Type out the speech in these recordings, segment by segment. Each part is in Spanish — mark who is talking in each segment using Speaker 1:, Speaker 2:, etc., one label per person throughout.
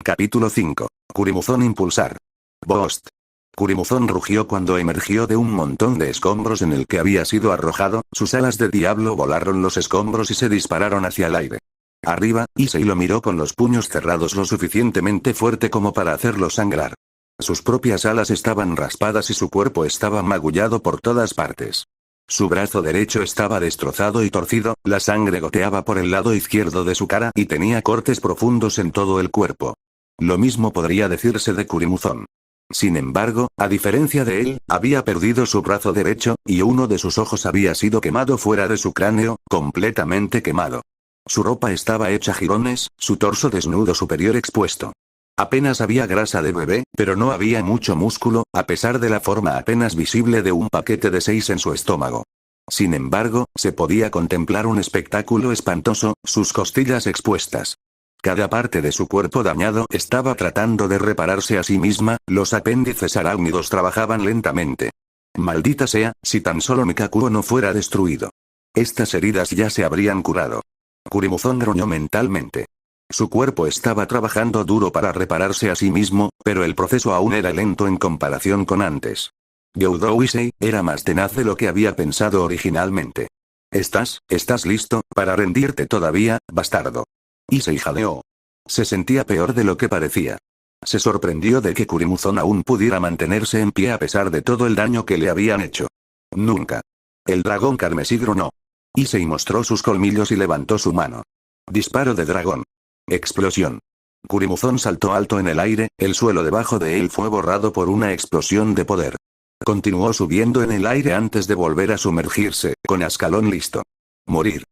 Speaker 1: Capítulo 5. Kurimuzon impulsar. Boost. Kurimuzon rugió cuando emergió de un montón de escombros en el que había sido arrojado, sus alas de diablo volaron los escombros y se dispararon hacia el aire. Arriba, Issei lo miró con los puños cerrados lo suficientemente fuerte como para hacerlo sangrar. Sus propias alas estaban raspadas y su cuerpo estaba magullado por todas partes. Su brazo derecho estaba destrozado y torcido, la sangre goteaba por el lado izquierdo de su cara y tenía cortes profundos en todo el cuerpo. Lo mismo podría decirse de Kurimuzon. Sin embargo, a diferencia de él, había perdido su brazo derecho, y uno de sus ojos había sido quemado fuera de su cráneo, completamente quemado. Su ropa estaba hecha jirones, su torso desnudo superior expuesto. Apenas había grasa de bebé, pero no había mucho músculo, a pesar de la forma apenas visible de un paquete de 6 en su estómago. Sin embargo, se podía contemplar un espectáculo espantoso, sus costillas expuestas. Cada parte de su cuerpo dañado estaba tratando de repararse a sí misma, los apéndices arácnidos trabajaban lentamente. Maldita sea, si tan solo Mikakuo no fuera destruido. Estas heridas ya se habrían curado. Kurimuzon gruñó mentalmente. Su cuerpo estaba trabajando duro para repararse a sí mismo, pero el proceso aún era lento en comparación con antes. Gyoudo Issei era más tenaz de lo que había pensado originalmente. ¿Estás listo para rendirte todavía, bastardo? Issei jadeó. Se sentía peor de lo que parecía. Se sorprendió de que Kurimuzon aún pudiera mantenerse en pie a pesar de todo el daño que le habían hecho. Nunca. El dragón carmesí gruñó. Issei mostró sus colmillos y levantó su mano. Disparo de dragón. Explosión. Kurimuzon saltó alto en el aire, el suelo debajo de él fue borrado por una explosión de poder. Continuó subiendo en el aire antes de volver a sumergirse, con Ascalón listo. Morir.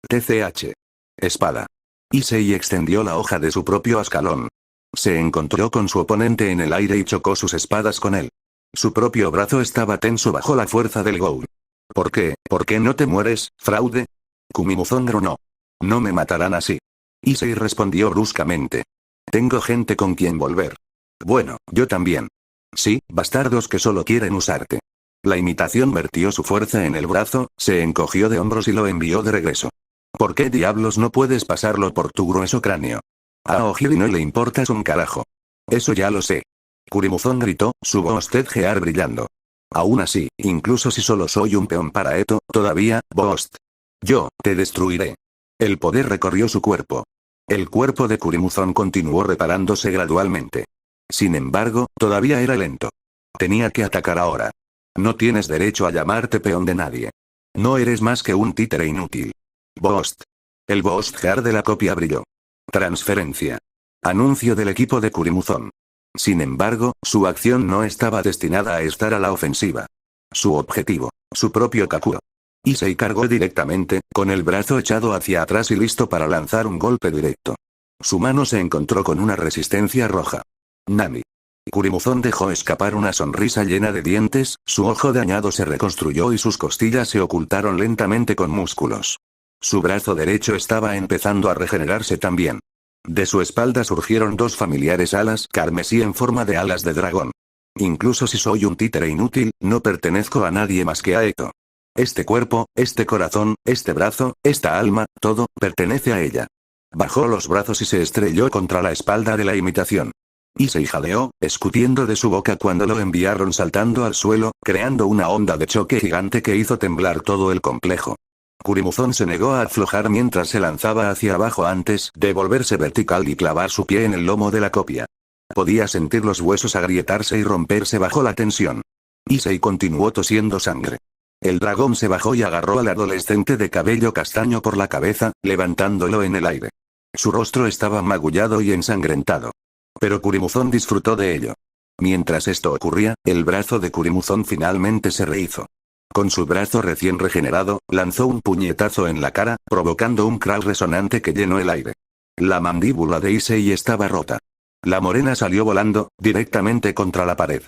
Speaker 1: TCH. Espada. Issei extendió la hoja de su propio Ascalón. Se encontró con su oponente en el aire y chocó sus espadas con él. Su propio brazo estaba tenso bajo la fuerza del Goul. ¿Por qué no te mueres, fraude? Kurimuzon gruñó. No me matarán así. Issei respondió bruscamente. Tengo gente con quien volver. Bueno, yo también. Sí, bastardos que solo quieren usarte. La imitación vertió su fuerza en el brazo, se encogió de hombros y lo envió de regreso. ¿Por qué diablos no puedes pasarlo por tu grueso cráneo? A Aogiri no le importas un carajo. Eso ya lo sé. Kurimuzon gritó, su voz tedgear brillando. Aún así, incluso si solo soy un peón para Eto, todavía, Boost. Yo, te destruiré. El poder recorrió su cuerpo. El cuerpo de Kurimuzon continuó reparándose gradualmente. Sin embargo, todavía era lento. Tenía que atacar ahora. No tienes derecho a llamarte peón de nadie. No eres más que un títere inútil. Boost. El Boost Gear de la copia brilló. Transferencia. Anuncio del equipo de Kurimuzon. Sin embargo, su acción no estaba destinada a estar a la ofensiva. Su objetivo. Su propio Kakuo. Issei cargó directamente, con el brazo echado hacia atrás y listo para lanzar un golpe directo. Su mano se encontró con una resistencia roja. Nami. Kurimuzon dejó escapar una sonrisa llena de dientes, su ojo dañado se reconstruyó y sus costillas se ocultaron lentamente con músculos. Su brazo derecho estaba empezando a regenerarse también. De su espalda surgieron dos familiares alas carmesí en forma de alas de dragón. Incluso si soy un títere inútil, no pertenezco a nadie más que a Eto. Este cuerpo, este corazón, este brazo, esta alma, todo, pertenece a ella. Bajó los brazos y se estrelló contra la espalda de la imitación. Issei jadeó, escupiendo de su boca cuando lo enviaron saltando al suelo, creando una onda de choque gigante que hizo temblar todo el complejo. Kurimuzon se negó a aflojar mientras se lanzaba hacia abajo antes de volverse vertical y clavar su pie en el lomo de la copia. Podía sentir los huesos agrietarse y romperse bajo la tensión. Issei continuó tosiendo sangre. El dragón se bajó y agarró al adolescente de cabello castaño por la cabeza, levantándolo en el aire. Su rostro estaba magullado y ensangrentado. Pero Kurimuzon disfrutó de ello. Mientras esto ocurría, el brazo de Kurimuzon finalmente se rehizo. Con su brazo recién regenerado, lanzó un puñetazo en la cara, provocando un crash resonante que llenó el aire. La mandíbula de Issei estaba rota. La morena salió volando, directamente contra la pared.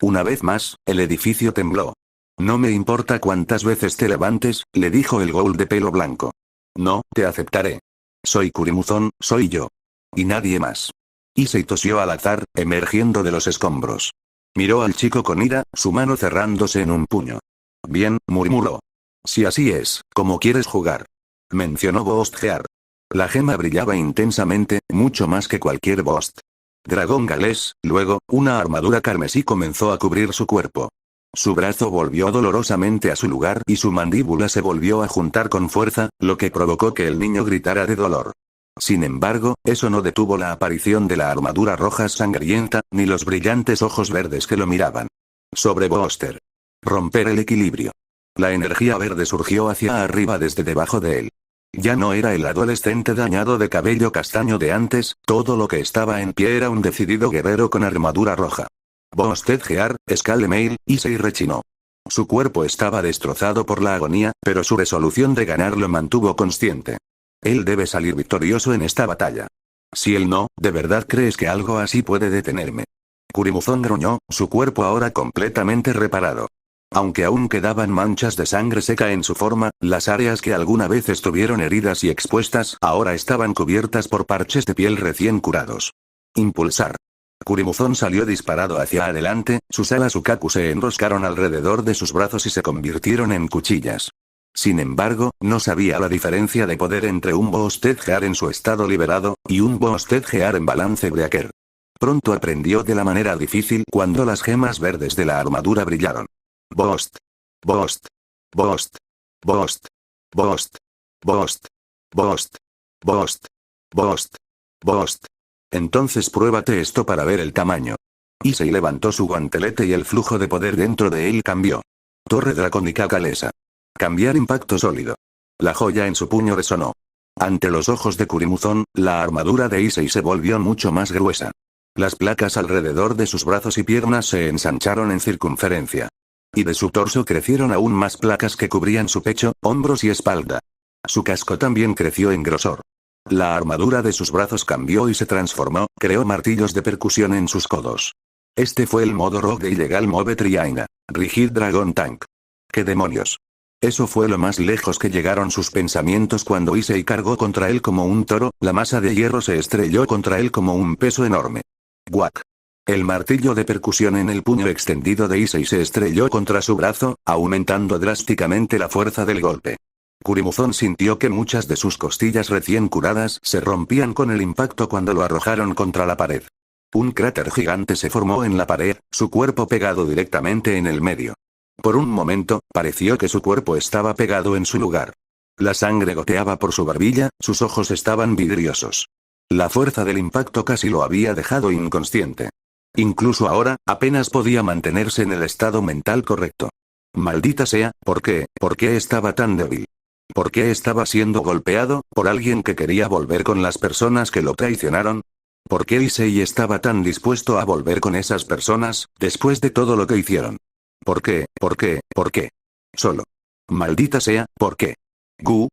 Speaker 1: Una vez más, el edificio tembló. No me importa cuántas veces te levantes, le dijo el Goul de pelo blanco. No, te aceptaré. Soy Kurimuzon, soy yo. Y nadie más. Issei tosió al azar, emergiendo de los escombros. Miró al chico con ira, su mano cerrándose en un puño. Bien, murmuró. Si así es, como quieres jugar. Mencionó Boost Gear. La gema brillaba intensamente, mucho más que cualquier Boost. Dragón galés, luego, una armadura carmesí comenzó a cubrir su cuerpo. Su brazo volvió dolorosamente a su lugar y su mandíbula se volvió a juntar con fuerza, lo que provocó que el niño gritara de dolor. Sin embargo, eso no detuvo la aparición de la armadura roja sangrienta, ni los brillantes ojos verdes que lo miraban. Sobre Booster. Romper el equilibrio. La energía verde surgió hacia arriba desde debajo de él. Ya no era el adolescente dañado de cabello castaño de antes, todo lo que estaba en pie era un decidido guerrero con armadura roja. Boosted Gear, Scale Mail, Issei rechinó. Su cuerpo estaba destrozado por la agonía, pero su resolución de ganar lo mantuvo consciente. Él debe salir victorioso en esta batalla. Si él no, ¿de verdad crees que algo así puede detenerme? Kurimuzon gruñó, su cuerpo ahora completamente reparado. Aunque aún quedaban manchas de sangre seca en su forma, las áreas que alguna vez estuvieron heridas y expuestas ahora estaban cubiertas por parches de piel recién curados. Impulsar. Kurimuzon salió disparado hacia adelante, sus alas Ukaku se enroscaron alrededor de sus brazos y se convirtieron en cuchillas. Sin embargo, no sabía la diferencia de poder entre un Boosted Gear en su estado liberado, y un Boosted Gear en balance breaker. Pronto aprendió de la manera difícil cuando las gemas verdes de la armadura brillaron. Boost. Boost. Boost. Boost. Boost. Boost. Boost. Boost. Boost. Boost. Entonces pruébate esto para ver el tamaño. Issei levantó su guantelete y el flujo de poder dentro de él cambió. Torre dracónica galesa. Cambiar impacto sólido. La joya en su puño resonó. Ante los ojos de Kurimuzon, la armadura de Issei se volvió mucho más gruesa. Las placas alrededor de sus brazos y piernas se ensancharon en circunferencia. Y de su torso crecieron aún más placas que cubrían su pecho, hombros y espalda. Su casco también creció en grosor. La armadura de sus brazos cambió y se transformó, creó martillos de percusión en sus codos. Este fue el modo rogue de Illegal Move Triaina. Rigid Dragon Tank. ¿Qué demonios? Eso fue lo más lejos que llegaron sus pensamientos cuando Issei cargó contra él como un toro, la masa de hierro se estrelló contra él como un peso enorme. Guac. El martillo de percusión en el puño extendido de Issei se estrelló contra su brazo, aumentando drásticamente la fuerza del golpe. Kurimuzon sintió que muchas de sus costillas recién curadas se rompían con el impacto cuando lo arrojaron contra la pared. Un cráter gigante se formó en la pared, su cuerpo pegado directamente en el medio. Por un momento, pareció que su cuerpo estaba pegado en su lugar. La sangre goteaba por su barbilla, sus ojos estaban vidriosos. La fuerza del impacto casi lo había dejado inconsciente. Incluso ahora, apenas podía mantenerse en el estado mental correcto. Maldita sea, ¿por qué estaba tan débil? ¿Por qué estaba siendo golpeado por alguien que quería volver con las personas que lo traicionaron? ¿Por qué Issei estaba tan dispuesto a volver con esas personas, después de todo lo que hicieron? ¿Por qué? Solo. Maldita sea, ¿por qué?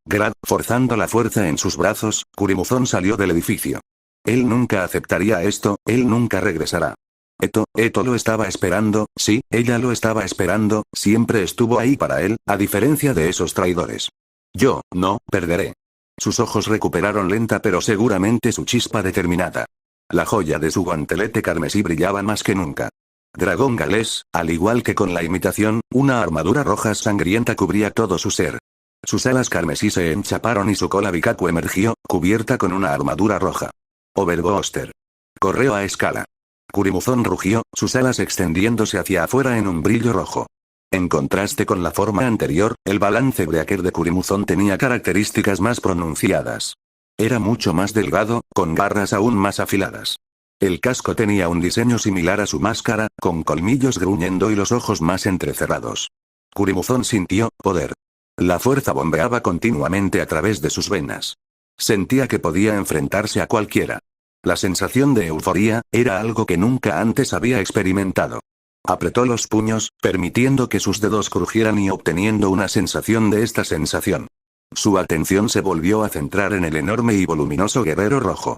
Speaker 1: Grad, forzando la fuerza en sus brazos, Kurimuzon salió del edificio. Él nunca aceptaría esto, él nunca regresará. Eto lo estaba esperando, sí, ella lo estaba esperando, siempre estuvo ahí para él, a diferencia de esos traidores. Yo, no, perderé. Sus ojos recuperaron lenta pero seguramente su chispa determinada. La joya de su guantelete carmesí brillaba más que nunca. Dragón galés, al igual que con la imitación, una armadura roja sangrienta cubría todo su ser. Sus alas carmesí se enchaparon y su cola Bikaku emergió, cubierta con una armadura roja. Overbooster. Correo a escala. Kurimuzon rugió, sus alas extendiéndose hacia afuera en un brillo rojo. En contraste con la forma anterior, el balance breaker de Kurimuzon tenía características más pronunciadas. Era mucho más delgado, con garras aún más afiladas. El casco tenía un diseño similar a su máscara, con colmillos gruñendo y los ojos más entrecerrados. Kurimuzon sintió poder. La fuerza bombeaba continuamente a través de sus venas. Sentía que podía enfrentarse a cualquiera. La sensación de euforía era algo que nunca antes había experimentado. Apretó los puños, permitiendo que sus dedos crujieran y obteniendo una sensación de esta sensación. Su atención se volvió a centrar en el enorme y voluminoso guerrero rojo.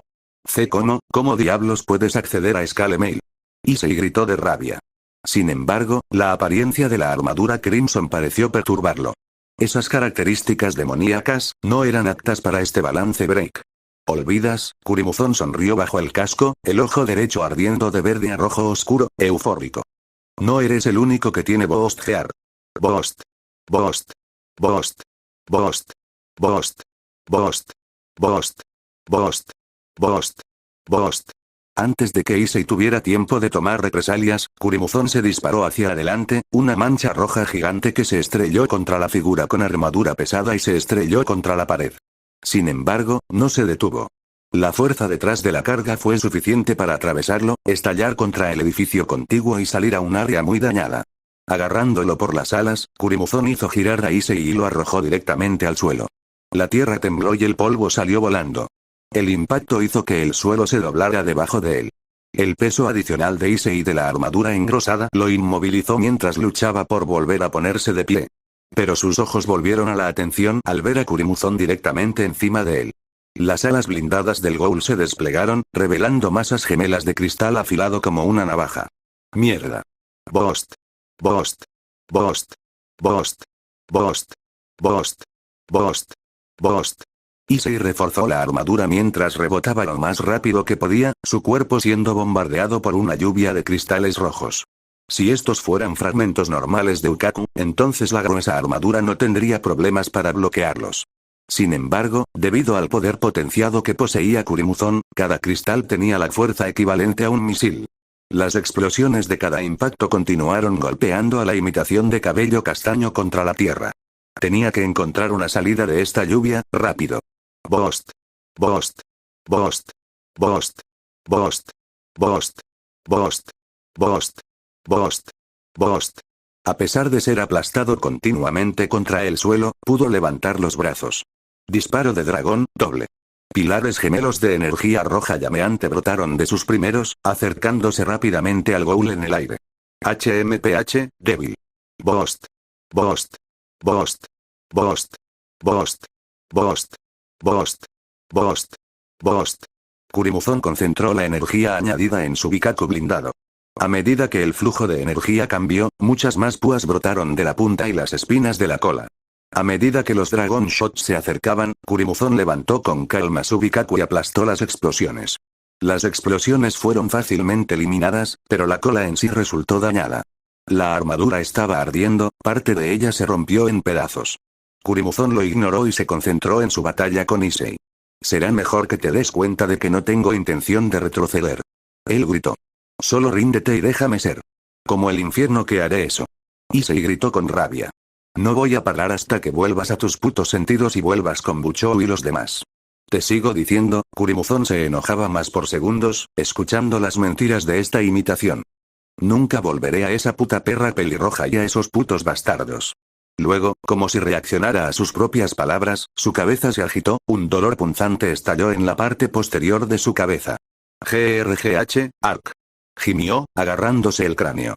Speaker 1: ¿Cómo diablos puedes acceder a Scale Mail? Issei gritó de rabia. Sin embargo, la apariencia de la armadura Crimson pareció perturbarlo. Esas características demoníacas no eran aptas para este balance break. ¿Olvidas? Kurimuzon sonrió bajo el casco, el ojo derecho ardiendo de verde a rojo oscuro, eufórico. No eres el único que tiene Boost Gear. Boost. Boost. Boost. Boost. Boost. Boost. Boost. Boost. Boost. Boost. Antes de que Issei tuviera tiempo de tomar represalias, Kurimuzon se disparó hacia adelante, una mancha roja gigante que se estrelló contra la figura con armadura pesada y se estrelló contra la pared. Sin embargo, no se detuvo. La fuerza detrás de la carga fue suficiente para atravesarlo, estallar contra el edificio contiguo y salir a un área muy dañada. Agarrándolo por las alas, Kurimuzon hizo girar a Issei y lo arrojó directamente al suelo. La tierra tembló y el polvo salió volando. El impacto hizo que el suelo se doblara debajo de él. El peso adicional de Issei y de la armadura engrosada lo inmovilizó mientras luchaba por volver a ponerse de pie. Pero sus ojos volvieron a la atención al ver a Kurimuzon directamente encima de él. Las alas blindadas del Ghoul se desplegaron, revelando masas gemelas de cristal afilado como una navaja. ¡Mierda! Bost. Bost. Bost. Bost. Bost. Bost. Bost. Bost. Issei reforzó la armadura mientras rebotaba lo más rápido que podía, su cuerpo siendo bombardeado por una lluvia de cristales rojos. Si estos fueran fragmentos normales de Ukaku, entonces la gruesa armadura no tendría problemas para bloquearlos. Sin embargo, debido al poder potenciado que poseía Kurimuzon, cada cristal tenía la fuerza equivalente a un misil. Las explosiones de cada impacto continuaron golpeando a la imitación de cabello castaño contra la tierra. Tenía que encontrar una salida de esta lluvia, rápido. Bost. Bost. Bost. Bost. Bost. Bost. Bost. Bost. Bost. Bost. A pesar de ser aplastado continuamente contra el suelo, pudo levantar los brazos. Disparo de dragón, doble. Pilares gemelos de energía roja llameante brotaron de sus primeros, acercándose rápidamente al Ghoul en el aire. HMPH, débil. Bost. Bost. Bost. Bost. Bost. Bost. Bost. Bost. Bost. Kurimuzon concentró la energía añadida en su Bikaku blindado. A medida que el flujo de energía cambió, muchas más púas brotaron de la punta y las espinas de la cola. A medida que los Dragon Shots se acercaban, Kurimuzon levantó con calma su Bikaku y aplastó las explosiones. Las explosiones fueron fácilmente eliminadas, pero la cola en sí resultó dañada. La armadura estaba ardiendo, parte de ella se rompió en pedazos. Kurimuzon lo ignoró y se concentró en su batalla con Issei. Será mejor que te des cuenta de que no tengo intención de retroceder. Él gritó. Solo ríndete y déjame ser. Como el infierno que haré eso. Issei gritó con rabia. No voy a parar hasta que vuelvas a tus putos sentidos y vuelvas con Buchou y los demás. Te sigo diciendo, Kurimuzon se enojaba más por segundos, escuchando las mentiras de esta imitación. Nunca volveré a esa puta perra pelirroja y a esos putos bastardos. Luego, como si reaccionara a sus propias palabras, su cabeza se agitó, un dolor punzante estalló en la parte posterior de su cabeza. GRGH, ARC. Gimió, agarrándose el cráneo.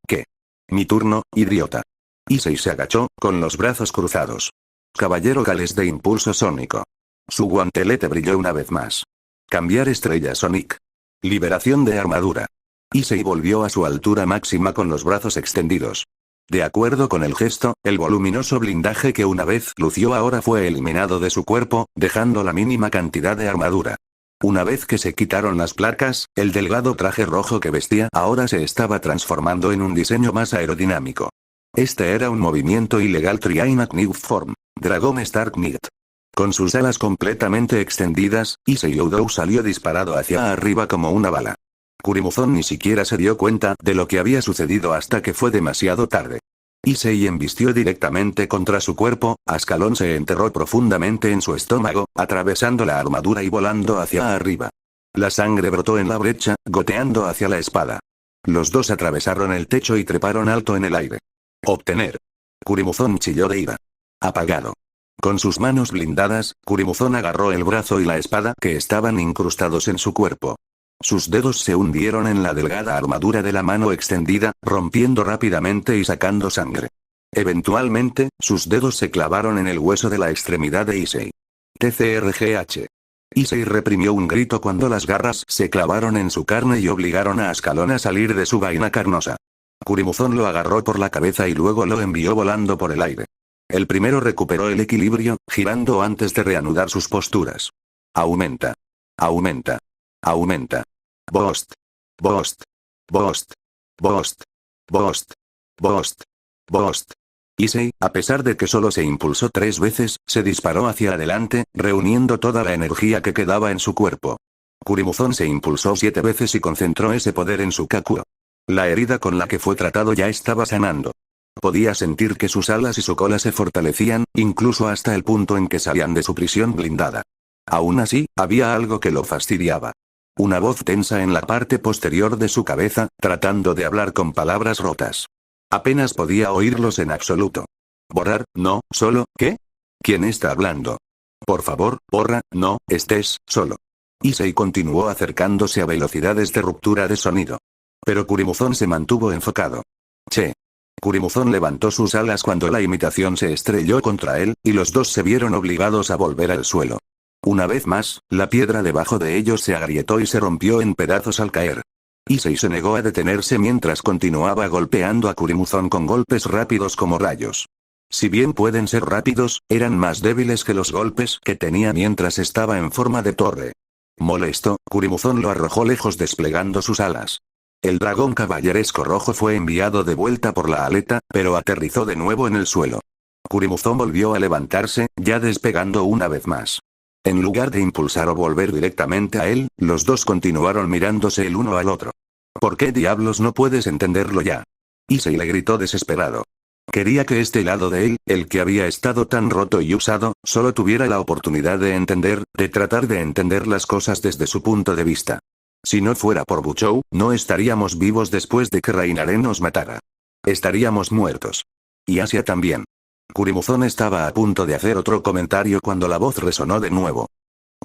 Speaker 1: ¿Qué? Mi turno, idiota. Issei se agachó, con los brazos cruzados. Caballero Gales de impulso sónico. Su guantelete brilló una vez más. Cambiar estrella Sonic. Liberación de armadura. Issei volvió a su altura máxima con los brazos extendidos. De acuerdo con el gesto, el voluminoso blindaje que una vez lució ahora fue eliminado de su cuerpo, dejando la mínima cantidad de armadura. Una vez que se quitaron las placas, el delgado traje rojo que vestía ahora se estaba transformando en un diseño más aerodinámico. Este era un movimiento ilegal Trianic New Form, Dragon Stark Knight. Con sus alas completamente extendidas, Issei Oudou salió disparado hacia arriba como una bala. Kurimuzon ni siquiera se dio cuenta de lo que había sucedido hasta que fue demasiado tarde. Issei embistió directamente contra su cuerpo, Ascalón se enterró profundamente en su estómago, atravesando la armadura y volando hacia arriba. La sangre brotó en la brecha, goteando hacia la espada. Los dos atravesaron el techo y treparon alto en el aire. Obtener. Kurimuzon chilló de ira. Apagado. Con sus manos blindadas, Kurimuzon agarró el brazo y la espada que estaban incrustados en su cuerpo. Sus dedos se hundieron en la delgada armadura de la mano extendida, rompiendo rápidamente y sacando sangre. Eventualmente, sus dedos se clavaron en el hueso de la extremidad de Issei. TCRGH. Issei reprimió un grito cuando las garras se clavaron en su carne y obligaron a Ascalón a salir de su vaina carnosa. Kurimuzon lo agarró por la cabeza y luego lo envió volando por el aire. El primero recuperó el equilibrio, girando antes de reanudar sus posturas. Aumenta. Aumenta. Aumenta. Bost. Bost. Bost. Bost. Bost. Bost. Bost. Issei, a pesar de que solo se impulsó 3 veces, se disparó hacia adelante, reuniendo toda la energía que quedaba en su cuerpo. Kurimuzon se impulsó 7 veces y concentró ese poder en su Kakuo. La herida con la que fue tratado ya estaba sanando. Podía sentir que sus alas y su cola se fortalecían, incluso hasta el punto en que salían de su prisión blindada. Aún así, había algo que lo fastidiaba. Una voz tensa en la parte posterior de su cabeza, tratando de hablar con palabras rotas. Apenas podía oírlos en absoluto. Borrar, no, solo, ¿qué? ¿Quién está hablando? Por favor, borra, no, estés, solo. Issei continuó acercándose a velocidades de ruptura de sonido. Pero Kurimuzon se mantuvo enfocado. Che. Kurimuzon levantó sus alas cuando la imitación se estrelló contra él, y los dos se vieron obligados a volver al suelo. Una vez más, la piedra debajo de ellos se agrietó y se rompió en pedazos al caer. Issei se negó a detenerse mientras continuaba golpeando a Kurimuzon con golpes rápidos como rayos. Si bien pueden ser rápidos, eran más débiles que los golpes que tenía mientras estaba en forma de torre. Molesto, Kurimuzon lo arrojó lejos desplegando sus alas. El dragón caballeresco rojo fue enviado de vuelta por la aleta, pero aterrizó de nuevo en el suelo. Kurimuzon volvió a levantarse, ya despegando una vez más. En lugar de impulsar o volver directamente a él, los dos continuaron mirándose el uno al otro. ¿Por qué diablos no puedes entenderlo ya? Issei le gritó desesperado. Quería que este lado de él, el que había estado tan roto y usado, solo tuviera la oportunidad de entender, de tratar de entender las cosas desde su punto de vista. Si no fuera por Buchou, no estaríamos vivos después de que Reinaren nos matara. Estaríamos muertos. Y Asia también. Kurimuzon estaba a punto de hacer otro comentario cuando la voz resonó de nuevo.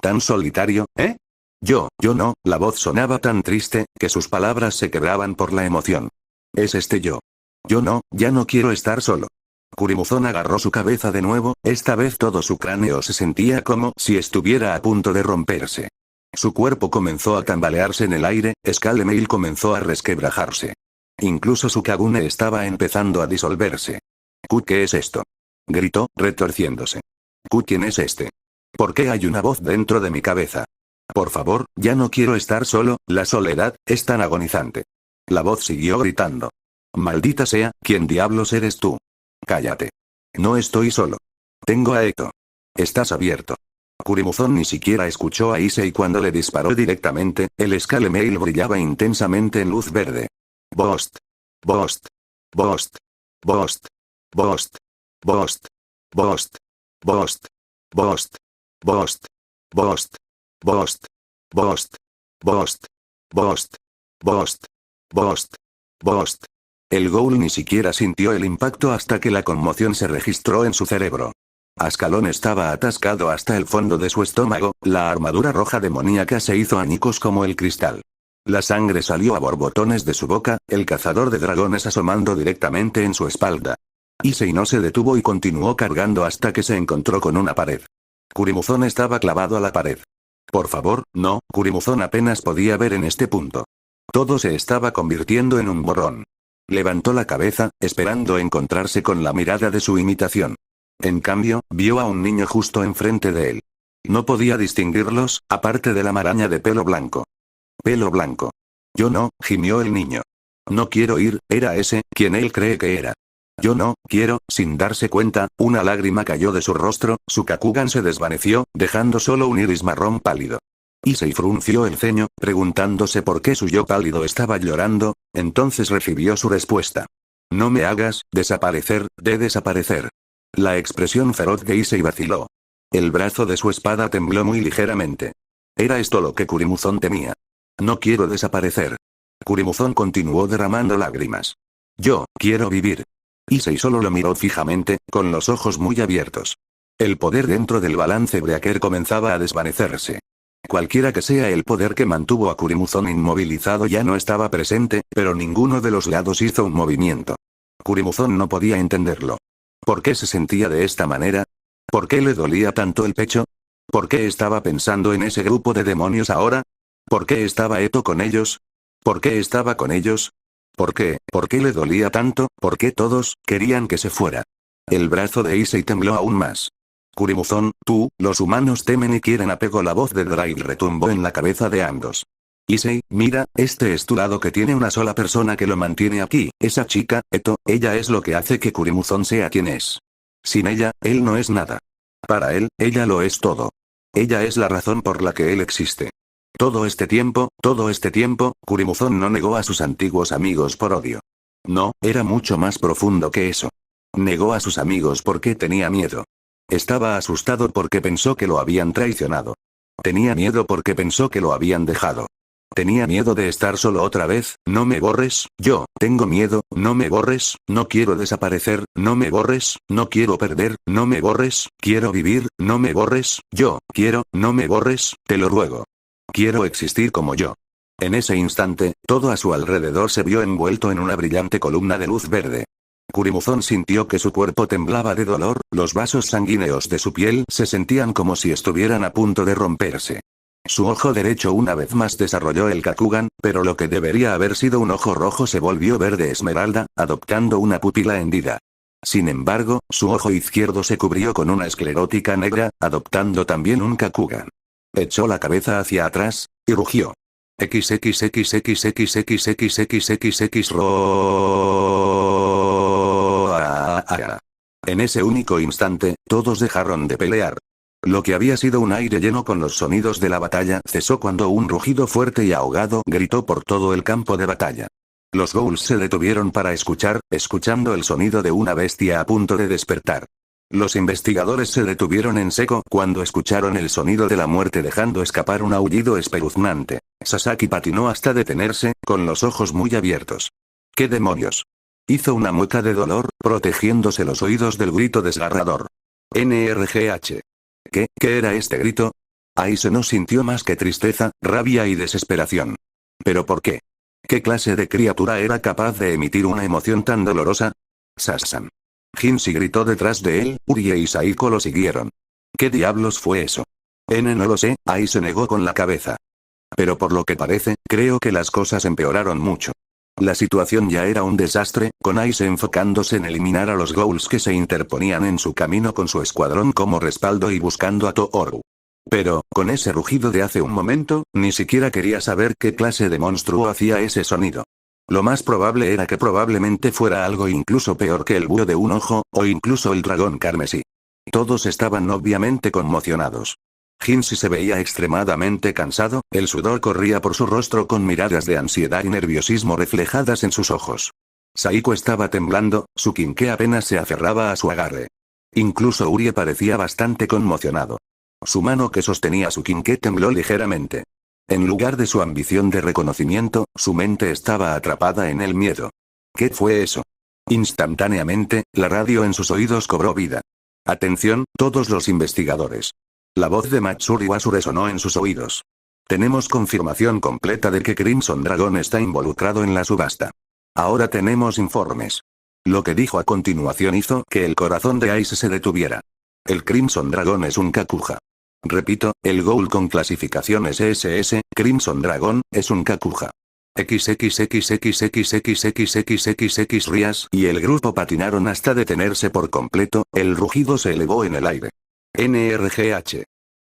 Speaker 1: ¿Tan solitario, eh? Yo no, la voz sonaba tan triste, que sus palabras se quebraban por la emoción. Es yo. Yo no, ya no quiero estar solo. Kurimuzon agarró su cabeza de nuevo, esta vez todo su cráneo se sentía como si estuviera a punto de romperse. Su cuerpo comenzó a tambalearse en el aire, Scalemail comenzó a resquebrajarse. Incluso su Kagune estaba empezando a disolverse. ¿Qué es esto? Gritó, retorciéndose. ¿Quién es este? ¿Por qué hay una voz dentro de mi cabeza? Por favor, ya no quiero estar solo, la soledad es tan agonizante. La voz siguió gritando. Maldita sea, ¿quién diablos eres tú? Cállate. No estoy solo. Tengo a Eto. Estás abierto. Kurimuzon ni siquiera escuchó a Issei cuando le disparó directamente, el Scalemail brillaba intensamente en luz verde. Bost. Bost. Bost. Bost. Bost. Bost. Bost. Bost. Bost. Bost. Bost. Bost. Bost. Bost. Bost. Bost. Bost. Bost. El Ghoul ni siquiera sintió el impacto hasta que la conmoción se registró en su cerebro. Ascalón estaba atascado hasta el fondo de su estómago, la armadura roja demoníaca se hizo añicos como el cristal. La sangre salió a borbotones de su boca, el cazador de dragones asomando directamente en su espalda. Issei no se detuvo y continuó cargando hasta que se encontró con una pared. Kurimuzon estaba clavado a la pared. Por favor, no, Kurimuzon apenas podía ver en este punto. Todo se estaba convirtiendo en un borrón. Levantó la cabeza, esperando encontrarse con la mirada de su imitación. En cambio, vio a un niño justo enfrente de él. No podía distinguirlos, aparte de la maraña de pelo blanco. Pelo blanco. Yo no, gimió el niño. No quiero ir, era ese, quien él cree que era. Yo no, quiero, sin darse cuenta, una lágrima cayó de su rostro, su Kakugan se desvaneció, dejando solo un iris marrón pálido. Issei frunció el ceño, preguntándose por qué su yo pálido estaba llorando, entonces recibió su respuesta. No me hagas desaparecer, de desaparecer. La expresión feroz de Issei vaciló. El brazo de su espada tembló muy ligeramente. Era esto lo que Kurimuzon temía. No quiero desaparecer. Kurimuzon continuó derramando lágrimas. Yo quiero vivir. Issei solo lo miró fijamente, con los ojos muy abiertos. El poder dentro del balance Breaker comenzaba a desvanecerse. Cualquiera que sea el poder que mantuvo a Kurimuzon inmovilizado ya no estaba presente, pero ninguno de los lados hizo un movimiento. Kurimuzon no podía entenderlo. ¿Por qué se sentía de esta manera? ¿Por qué le dolía tanto el pecho? ¿Por qué estaba pensando en ese grupo de demonios ahora? ¿Por qué estaba Eto con ellos? ¿Por qué estaba con ellos? ¿Por qué? ¿Por qué le dolía tanto? ¿Por qué todos querían que se fuera? El brazo de Issei tembló aún más. Kurimuzon, tú, los humanos temen y quieren apego. La voz de Drake retumbó en la cabeza de ambos. Issei, mira, este es tu lado que tiene una sola persona que lo mantiene aquí, esa chica, Eto, ella es lo que hace que Kurimuzon sea quien es. Sin ella, él no es nada. Para él, ella lo es todo. Ella es la razón por la que él existe. Todo este tiempo, Kurimuzon no negó a sus antiguos amigos por odio. No, era mucho más profundo que eso. Negó a sus amigos porque tenía miedo. Estaba asustado porque pensó que lo habían traicionado. Tenía miedo porque pensó que lo habían dejado. Tenía miedo de estar solo otra vez. No me borres, yo tengo miedo, no me borres, no quiero desaparecer, no me borres, no quiero perder, no me borres, quiero vivir, no me borres, yo quiero, no me borres, te lo ruego. Quiero existir como yo. En ese instante, todo a su alrededor se vio envuelto en una brillante columna de luz verde. Kurimuzon sintió que su cuerpo temblaba de dolor, los vasos sanguíneos de su piel se sentían como si estuvieran a punto de romperse. Su ojo derecho una vez más desarrolló el Kakugan, pero lo que debería haber sido un ojo rojo se volvió verde esmeralda, adoptando una pupila hendida. Sin embargo, su ojo izquierdo se cubrió con una esclerótica negra, adoptando también un Kakugan. Echó la cabeza hacia atrás, y rugió. XXXXXXXXXXX En ese único instante, todos dejaron de pelear. Lo que había sido un aire lleno con los sonidos de la batalla cesó cuando un rugido fuerte y ahogado gritó por todo el campo de batalla. Los ghouls se detuvieron para escuchando el sonido de una bestia a punto de despertar. Los investigadores se detuvieron en seco cuando escucharon el sonido de la muerte dejando escapar un aullido espeluznante. Sasaki patinó hasta detenerse, con los ojos muy abiertos. ¿Qué demonios? Hizo una mueca de dolor, protegiéndose los oídos del grito desgarrador. NRGH. ¿Qué era este grito? Aise no sintió más que tristeza, rabia y desesperación. ¿Pero por qué? ¿Qué clase de criatura era capaz de emitir una emoción tan dolorosa? Sasan. Hinsey gritó detrás de él, Uri y Saiko lo siguieron. ¿Qué diablos fue eso? No lo sé, Aise negó con la cabeza. Pero por lo que parece, creo que las cosas empeoraron mucho. La situación ya era un desastre, con Aise enfocándose en eliminar a los ghouls que se interponían en su camino con su escuadrón como respaldo y buscando a Tooru. Pero, con ese rugido de hace un momento, ni siquiera quería saber qué clase de monstruo hacía ese sonido. Lo más probable era que probablemente fuera algo incluso peor que el búho de un ojo, o incluso el dragón carmesí. Todos estaban obviamente conmocionados. Hinsey se veía extremadamente cansado, el sudor corría por su rostro con miradas de ansiedad y nerviosismo reflejadas en sus ojos. Saiko estaba temblando, su Kinke apenas se aferraba a su agarre. Incluso Uri parecía bastante conmocionado. Su mano que sostenía su Kinke tembló ligeramente. En lugar de su ambición de reconocimiento, su mente estaba atrapada en el miedo. ¿Qué fue eso? Instantáneamente, la radio en sus oídos cobró vida. Atención, todos los investigadores. La voz de Matsuri Wasu resonó en sus oídos. Tenemos confirmación completa de que Crimson Dragon está involucrado en la subasta. Ahora tenemos informes. Lo que dijo a continuación hizo que el corazón de Ice se detuviera. El Crimson Dragon es un Kakuja. Repito, el Ghoul con clasificaciones SS, Crimson Dragon, es un Kakuja. XXXXXXXXXXX Rias y el grupo patinaron hasta detenerse por completo, el rugido se elevó en el aire. NRGH.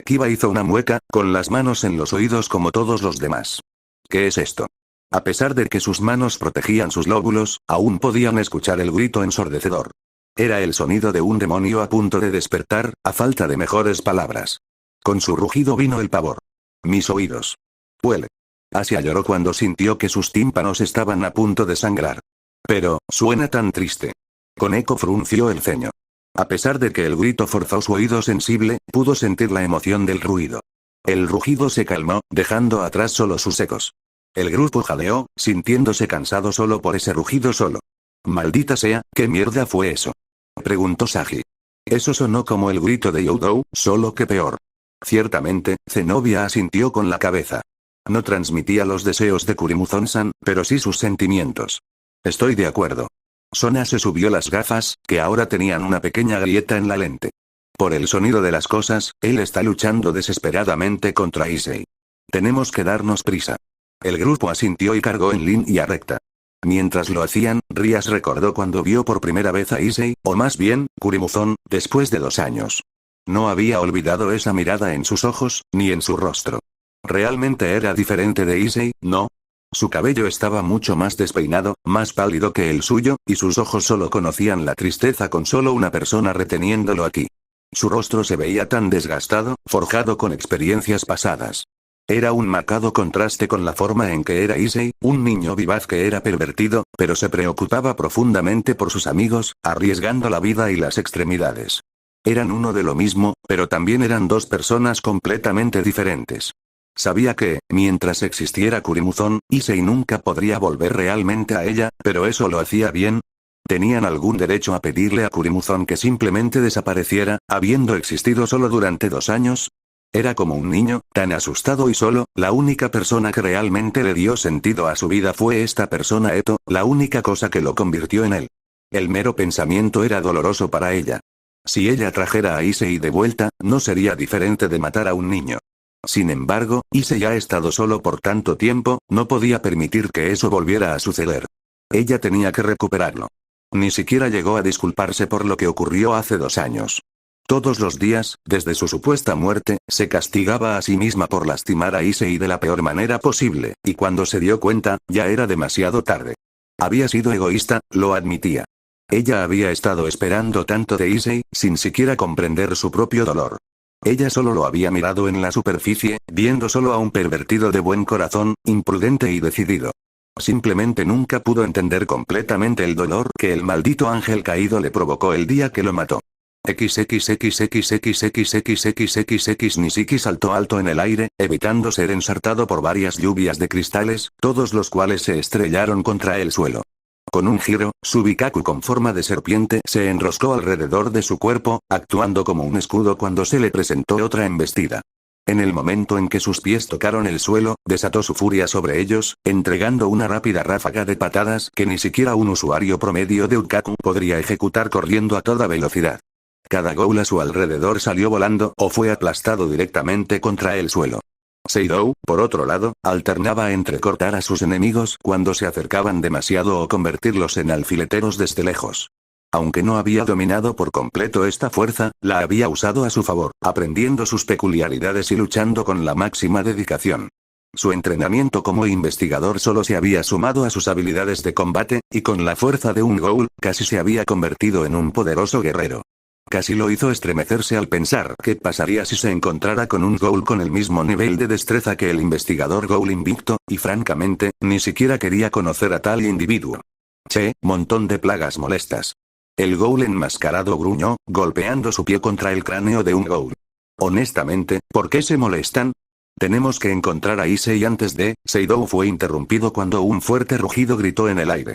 Speaker 1: Kiba hizo una mueca, con las manos en los oídos como todos los demás. ¿Qué es esto? A pesar de que sus manos protegían sus lóbulos, aún podían escuchar el grito ensordecedor. Era el sonido de un demonio a punto de despertar, a falta de mejores palabras. Con su rugido vino el pavor. Mis oídos. Huele. Asia lloró cuando sintió que sus tímpanos estaban a punto de sangrar. Pero, suena tan triste. Koneko frunció el ceño. A pesar de que el grito forzó su oído sensible, pudo sentir la emoción del ruido. El rugido se calmó, dejando atrás solo sus ecos. El grupo jadeó, sintiéndose cansado solo por ese rugido solo. Maldita sea, ¿qué mierda fue eso? Preguntó Sagi. Eso sonó como el grito de Youdou, solo que peor. Ciertamente, Zenobia asintió con la cabeza. No transmitía los deseos de Kurimuzon-san, pero sí sus sentimientos. Estoy de acuerdo. Sona se subió las gafas, que ahora tenían una pequeña grieta en la lente. Por el sonido de las cosas, él está luchando desesperadamente contra Issei. Tenemos que darnos prisa. El grupo asintió y cargó en línea recta. Mientras lo hacían, Rias recordó cuando vio por primera vez a Issei, o más bien, Kurimuzon, después de 2 años. No había olvidado esa mirada en sus ojos, ni en su rostro. Realmente era diferente de Issei, ¿no? Su cabello estaba mucho más despeinado, más pálido que el suyo, y sus ojos solo conocían la tristeza con solo una persona reteniéndolo aquí. Su rostro se veía tan desgastado, forjado con experiencias pasadas. Era un marcado contraste con la forma en que era Issei, un niño vivaz que era pervertido, pero se preocupaba profundamente por sus amigos, arriesgando la vida y las extremidades. Eran uno de lo mismo, pero también eran dos personas completamente diferentes. Sabía que, mientras existiera Kurimuzon, Issei nunca podría volver realmente a ella, pero eso lo hacía bien. ¿Tenían algún derecho a pedirle a Kurimuzon que simplemente desapareciera, habiendo existido solo durante 2 años? Era como un niño, tan asustado y solo. La única persona que realmente le dio sentido a su vida fue esta persona Eto, la única cosa que lo convirtió en él. El mero pensamiento era doloroso para ella. Si ella trajera a Issei de vuelta, no sería diferente de matar a un niño. Sin embargo, Issei ha estado solo por tanto tiempo, no podía permitir que eso volviera a suceder. Ella tenía que recuperarlo. Ni siquiera llegó a disculparse por lo que ocurrió hace 2 años. Todos los días, desde su supuesta muerte, se castigaba a sí misma por lastimar a Issei de la peor manera posible, y cuando se dio cuenta, ya era demasiado tarde. Había sido egoísta, lo admitía. Ella había estado esperando tanto de Issei, sin siquiera comprender su propio dolor. Ella solo lo había mirado en la superficie, viendo solo a un pervertido de buen corazón, imprudente y decidido. Simplemente nunca pudo entender completamente el dolor que el maldito ángel caído le provocó el día que lo mató. XXXXXXXXXX Nishiki saltó alto en el aire, evitando ser ensartado por varias lluvias de cristales, todos los cuales se estrellaron contra el suelo. Con un giro, su Bikaku con forma de serpiente se enroscó alrededor de su cuerpo, actuando como un escudo cuando se le presentó otra embestida. En el momento en que sus pies tocaron el suelo, desató su furia sobre ellos, entregando una rápida ráfaga de patadas que ni siquiera un usuario promedio de Ukkaku podría ejecutar corriendo a toda velocidad. Cada ghoul a su alrededor salió volando o fue aplastado directamente contra el suelo. Seidou, por otro lado, alternaba entre cortar a sus enemigos cuando se acercaban demasiado o convertirlos en alfileteros desde lejos. Aunque no había dominado por completo esta fuerza, la había usado a su favor, aprendiendo sus peculiaridades y luchando con la máxima dedicación. Su entrenamiento como investigador solo se había sumado a sus habilidades de combate, y con la fuerza de un ghoul, casi se había convertido en un poderoso guerrero. Casi lo hizo estremecerse al pensar qué pasaría si se encontrara con un ghoul con el mismo nivel de destreza que el investigador ghoul invicto, y francamente, ni siquiera quería conocer a tal individuo. Che, montón de plagas molestas. El ghoul enmascarado gruñó, golpeando su pie contra el cráneo de un ghoul. Honestamente, ¿por qué se molestan? Tenemos que encontrar a Issei antes de... Seidou fue interrumpido cuando un fuerte rugido gritó en el aire.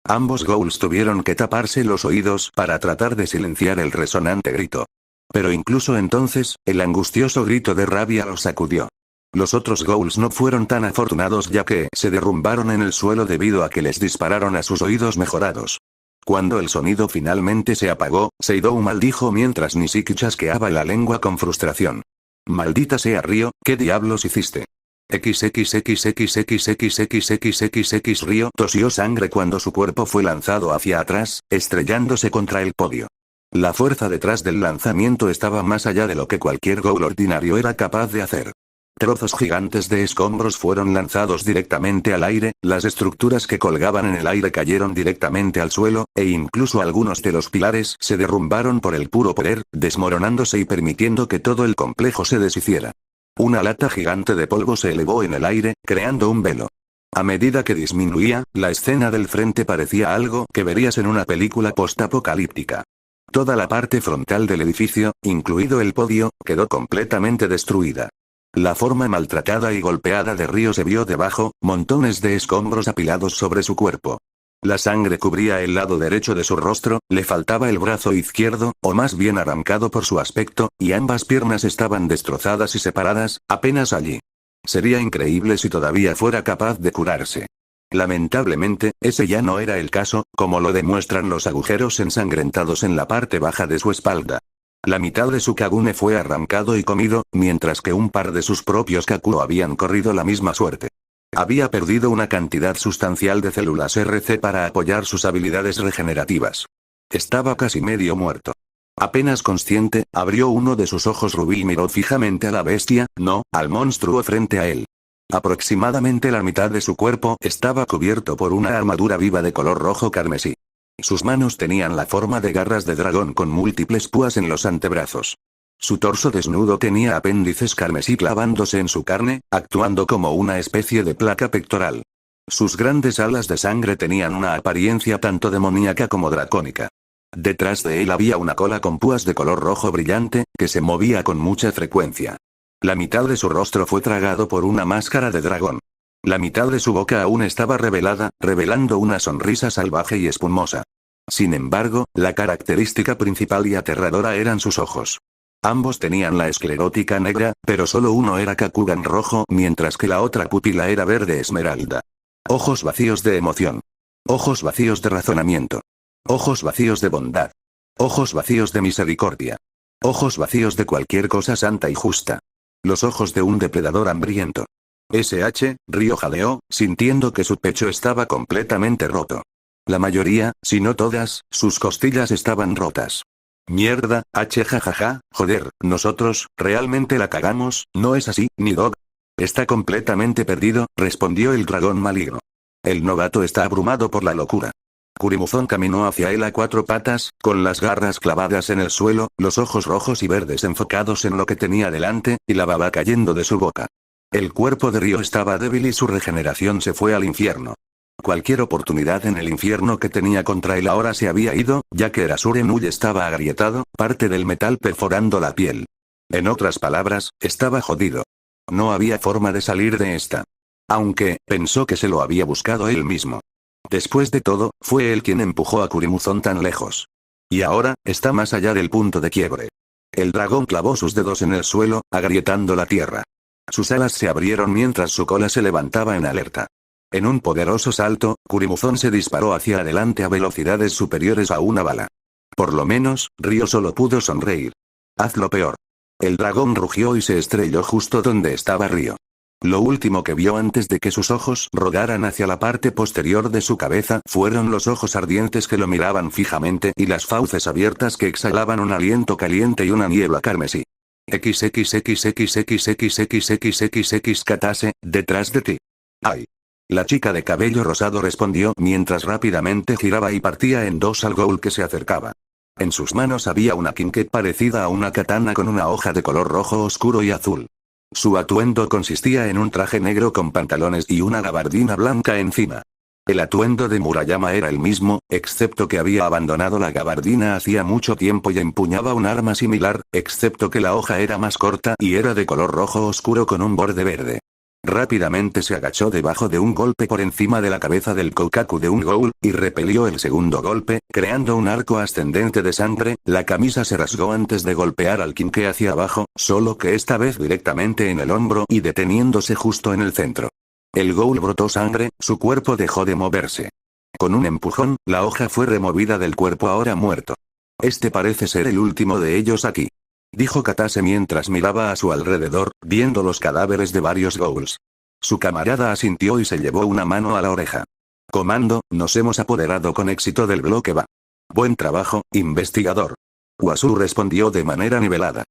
Speaker 1: Ambos ghouls tuvieron que taparse los oídos para tratar de silenciar el resonante grito. Pero incluso entonces, el angustioso grito de rabia los sacudió. Los otros ghouls no fueron tan afortunados ya que se derrumbaron en el suelo debido a que les dispararon a sus oídos mejorados. Cuando el sonido finalmente se apagó, Seidou maldijo mientras Nishiki chasqueaba la lengua con frustración. Maldita sea Ryo, ¿qué diablos hiciste? XXXXXXXXXXX Ryo tosió sangre cuando su cuerpo fue lanzado hacia atrás, estrellándose contra el podio. La fuerza detrás del lanzamiento estaba más allá de lo que cualquier ghoul ordinario era capaz de hacer. Trozos gigantes de escombros fueron lanzados directamente al aire, las estructuras que colgaban en el aire cayeron directamente al suelo, e incluso algunos de los pilares se derrumbaron por el puro poder, desmoronándose y permitiendo que todo el complejo se deshiciera. Una lata gigante de polvo se elevó en el aire, creando un velo. A medida que disminuía, la escena del frente parecía algo que verías en una película postapocalíptica. Toda la parte frontal del edificio, incluido el podio, quedó completamente destruida. La forma maltratada y golpeada de Ryo se vio debajo, montones de escombros apilados sobre su cuerpo. La sangre cubría el lado derecho de su rostro, le faltaba el brazo izquierdo, o más bien arrancado por su aspecto, y ambas piernas estaban destrozadas y separadas, apenas allí. Sería increíble si todavía fuera capaz de curarse. Lamentablemente, ese ya no era el caso, como lo demuestran los agujeros ensangrentados en la parte baja de su espalda. La mitad de su Kagune fue arrancado y comido, mientras que un par de sus propios Kakuo habían corrido la misma suerte. Había perdido una cantidad sustancial de células RC para apoyar sus habilidades regenerativas. Estaba casi medio muerto. Apenas consciente, abrió uno de sus ojos rubí y miró fijamente a la bestia, no, al monstruo frente a él. Aproximadamente la mitad de su cuerpo estaba cubierto por una armadura viva de color rojo carmesí. Sus manos tenían la forma de garras de dragón con múltiples púas en los antebrazos. Su torso desnudo tenía apéndices carmesí clavándose en su carne, actuando como una especie de placa pectoral. Sus grandes alas de sangre tenían una apariencia tanto demoníaca como dracónica. Detrás de él había una cola con púas de color rojo brillante, que se movía con mucha frecuencia. La mitad de su rostro fue tragado por una máscara de dragón. La mitad de su boca aún estaba revelada, revelando una sonrisa salvaje y espumosa. Sin embargo, la característica principal y aterradora eran sus ojos. Ambos tenían la esclerótica negra, pero solo uno era Kakugan rojo, mientras que la otra pupila era verde esmeralda. Ojos vacíos de emoción. Ojos vacíos de razonamiento. Ojos vacíos de bondad. Ojos vacíos de misericordia. Ojos vacíos de cualquier cosa santa y justa. Los ojos de un depredador hambriento. Ryo jadeó, sintiendo que su pecho estaba completamente roto. La mayoría, si no todas, sus costillas estaban rotas. Mierda, jajaja, joder, nosotros, realmente la cagamos, ¿no es así, Nidhogg? Está completamente perdido, respondió el dragón maligno. El novato está abrumado por la locura. Kurimuzon caminó hacia él a cuatro patas, con las garras clavadas en el suelo, los ojos rojos y verdes enfocados en lo que tenía delante, y la baba cayendo de su boca. El cuerpo de Ryo estaba débil y su regeneración se fue al infierno. Cualquier oportunidad en el infierno que tenía contra él ahora se había ido, ya que Erasure Nui estaba agrietado, parte del metal perforando la piel. En otras palabras, estaba jodido. No había forma de salir de esta. Aunque, pensó que se lo había buscado él mismo. Después de todo, fue él quien empujó a Kurimuzon tan lejos. Y ahora, está más allá del punto de quiebre. El dragón clavó sus dedos en el suelo, agrietando la tierra. Sus alas se abrieron mientras su cola se levantaba en alerta. En un poderoso salto, Kurimuzon se disparó hacia adelante a velocidades superiores a una bala. Por lo menos, Ryo solo pudo sonreír. Hazlo peor. El dragón rugió y se estrelló justo donde estaba Ryo. Lo último que vio antes de que sus ojos rodaran hacia la parte posterior de su cabeza fueron los ojos ardientes que lo miraban fijamente y las fauces abiertas que exhalaban un aliento caliente y una niebla carmesí. XXXXXXXXXX Katase, detrás de ti. ¡Ay! La chica de cabello rosado respondió mientras rápidamente giraba y partía en dos al ghoul que se acercaba. En sus manos había una kinket parecida a una katana con una hoja de color rojo oscuro y azul. Su atuendo consistía en un traje negro con pantalones y una gabardina blanca encima. El atuendo de Murayama era el mismo, excepto que había abandonado la gabardina hacía mucho tiempo y empuñaba un arma similar, excepto que la hoja era más corta y era de color rojo oscuro con un borde verde. Rápidamente se agachó debajo de un golpe por encima de la cabeza del Koukaku de un ghoul, y repelió el segundo golpe, creando un arco ascendente de sangre. La camisa se rasgó antes de golpear al Kinke hacia abajo, solo que esta vez directamente en el hombro y deteniéndose justo en el centro. El ghoul brotó sangre, su cuerpo dejó de moverse. Con un empujón, la hoja fue removida del cuerpo ahora muerto. Este parece ser el último de ellos aquí. Dijo Katase mientras miraba a su alrededor, viendo los cadáveres de varios ghouls. Su camarada asintió y se llevó una mano a la oreja. Comando, nos hemos apoderado con éxito del bloque B. Buen trabajo, investigador. Wasu respondió de manera nivelada.